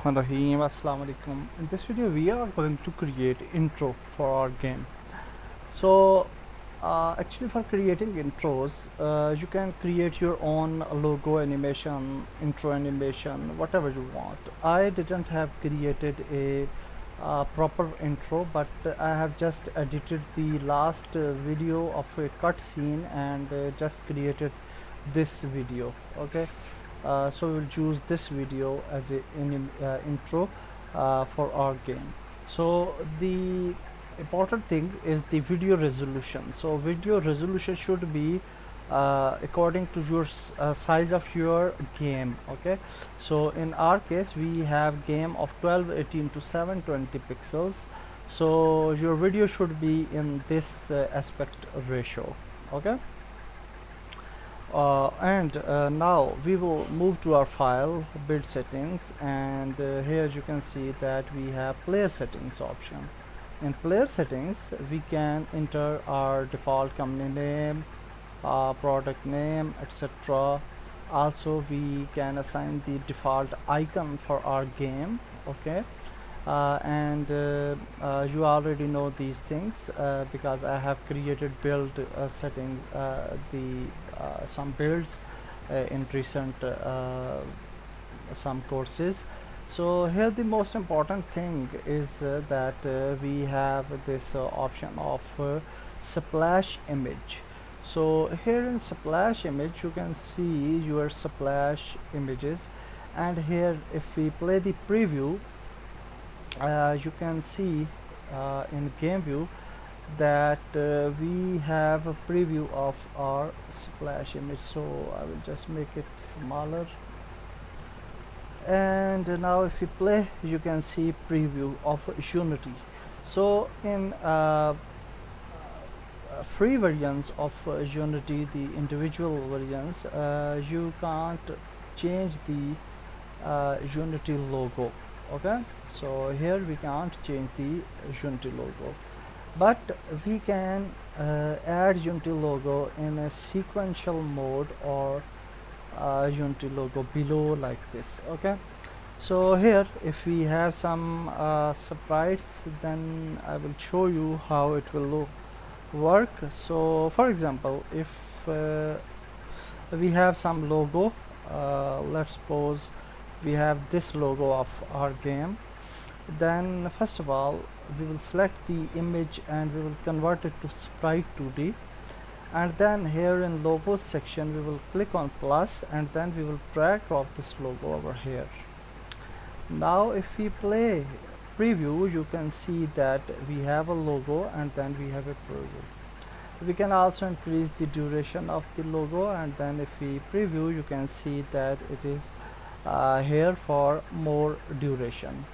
Bismillahirrahmanirrahim. Assalamu alaikum. In this video we are going to create intro for our game. So actually for creating intros you can create your own logo animation, intro animation, whatever you want. I didn't have created a proper intro, but I have just edited the last video of a cutscene and just created this video. Okay, so we'll choose this video as a intro for our game. So the important thing is the video resolution. So video resolution should be according to your size of your game. Okay, so in our case we have game of 1280 to 720 pixels, so your video should be in this aspect ratio. Okay, and now we will move to our file, build settings, and here you can see that we have player settings option. In player settings we can enter our default company name, product name, etc. Also we can assign the default icon for our game. Okay, and you already know these things because I have created build setting some builds in recent some courses. So here the most important thing is that we have this option of splash image. So here in splash image you can see your splash images, and here if we play the preview you can see in game view that we have a preview of our splash image. So I will just make it smaller, and now if you play you can see preview of Unity. So in free versions of Unity, the individual versions, you can't change the Unity logo. Okay, so here we can't change the Unity logo, but we can add Unity logo in a sequential mode or Unity logo below like this. Okay, so here if we have some sprites, then I will show you how it will work. So for example, if we have some logo, let's suppose we have this logo of our game, then first of all we will select the image and we will convert it to sprite 2D, and then here in logos section we will click on plus, and then we will drag drop this logo over here. Now if we play preview you can see that we have a logo and then we have a preview. We can also increase the duration of the logo, and then if we preview you can see that it is here for more duration.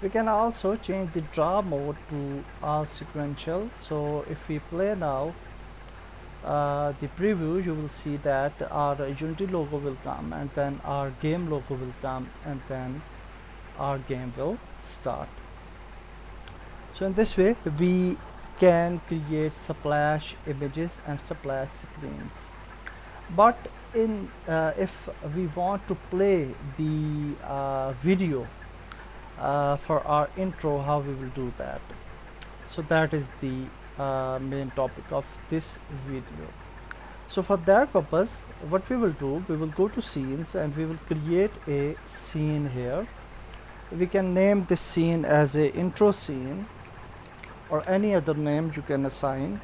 We can also change the draw mode to all sequential. So if we play now the preview, you will see that our Unity logo will come, and then our game logo will come, and then our game will start. So in this way we can create splash images and splash screens. But in if we want to play the video for our intro, how we will do that? So that is the main topic of this video. So for that purpose what we will do, we will go to scenes and we will create a scene here. We can name this scene as a intro scene or any other name you can assign,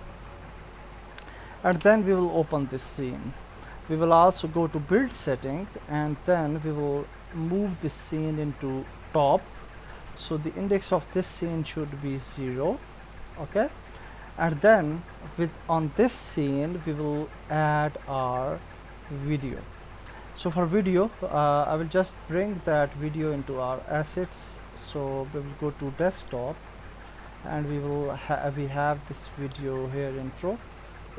and then we will open this scene. We will also go to build setting, and then we will move this scene into top, so the index of this scene should be 0. Okay, and then on this scene we will add our video. So for video I will just bring that video into our assets. So we will go to desktop, and we have this video here, intro.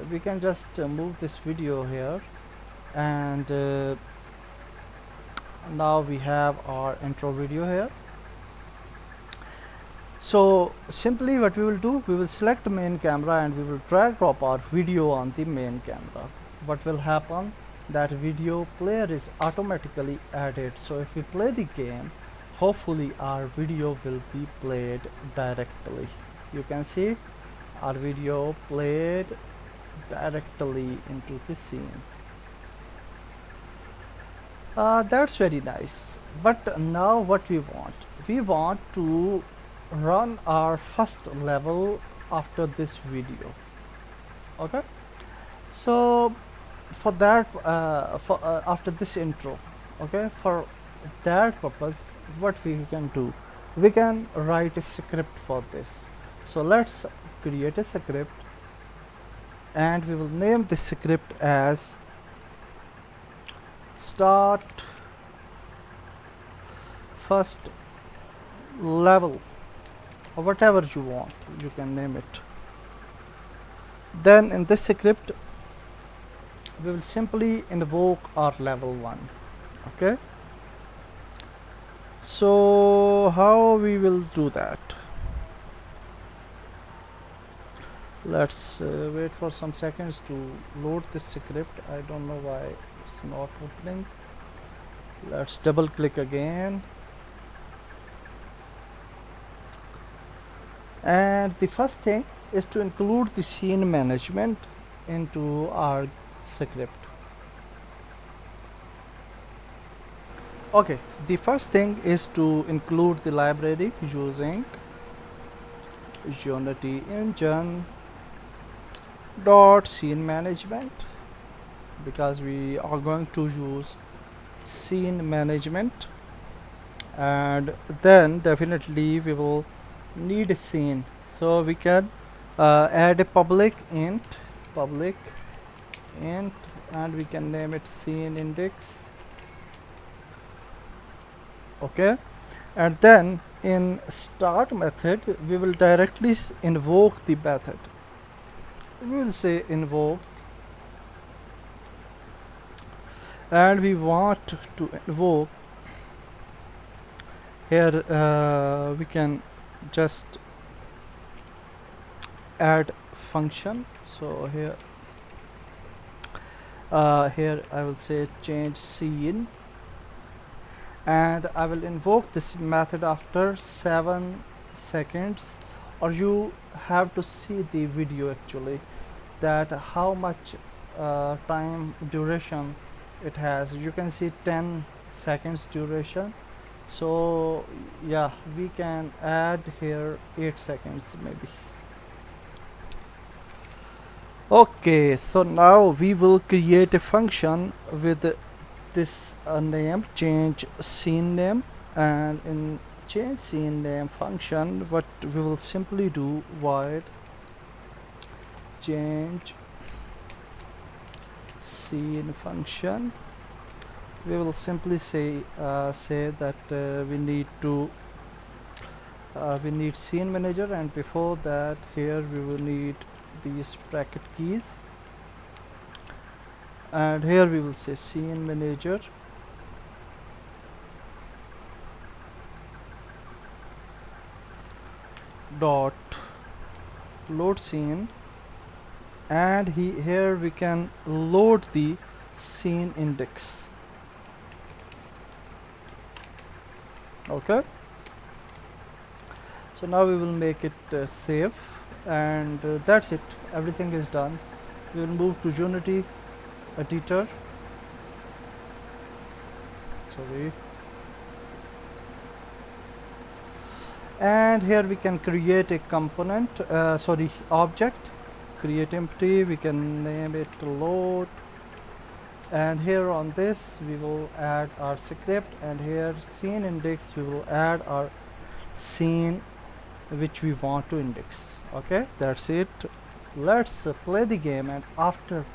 We can just move this video here, and now we have our intro video here. So simply what we will do, we will select main camera and we will drag drop our video on the main camera. What will happen, that video player is automatically added. So if we play the game, hopefully our video will be played directly. You can see our video played directly into the scene. That's very nice. But now what we want to run our first level after this video. Okay, so for that after this intro, okay, for that purpose what we can do, we can write a script for this. So let's create a script and we will name this script as start first level, or whatever you want, you can name it. Then in this script we will simply invoke our level 1. Okay, so how we will do that? Let's wait for some seconds to load this script. I don't know why it's not opening. Let's double click again, and the first thing is to include the scene management into our script. Okay, the first thing is to include the library using Unity engine dot scene management, because we are going to use scene management, and then definitely we will need a scene, so we can add a public int, and we can name it scene index. Okay, and then in start method we will directly invoke the method. We will say invoke, and we want to invoke here we can just add function. So here I will say change scene, and I will invoke this method after 7 seconds, or you have to see the video actually, that how much time duration it has. You can see 10 seconds duration, so yeah, we can add here 8 seconds maybe. Okay, so now we will create a function with this name change scene name, and in change scene name function what we will simply do, void change scene function. We will simply say that we need scene manager, and before that here we will need these bracket keys, and here we will say scene manager dot load scene, and here we can load the scene index. Okay, so now we will make it save, and that's it, everything is done. We will move to Unity editor, sorry, and here we can create a component, object, create empty, we can name it load, and here on this we will add our script, and here scene index we will add our scene which we want to index. Okay, that's it. Let's play the game, and after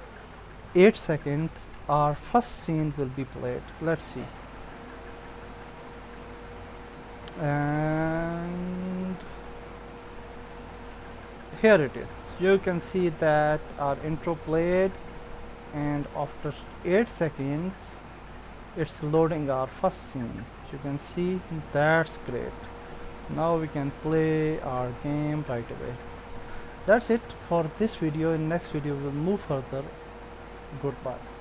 8 seconds our first scene will be played. Let's see. And here it is. You can see that our intro played, and after 8 seconds it's loading our first scene. You can see, that's great. Now we can play our game right away. That's it for this video. In next video we'll move further. Goodbye.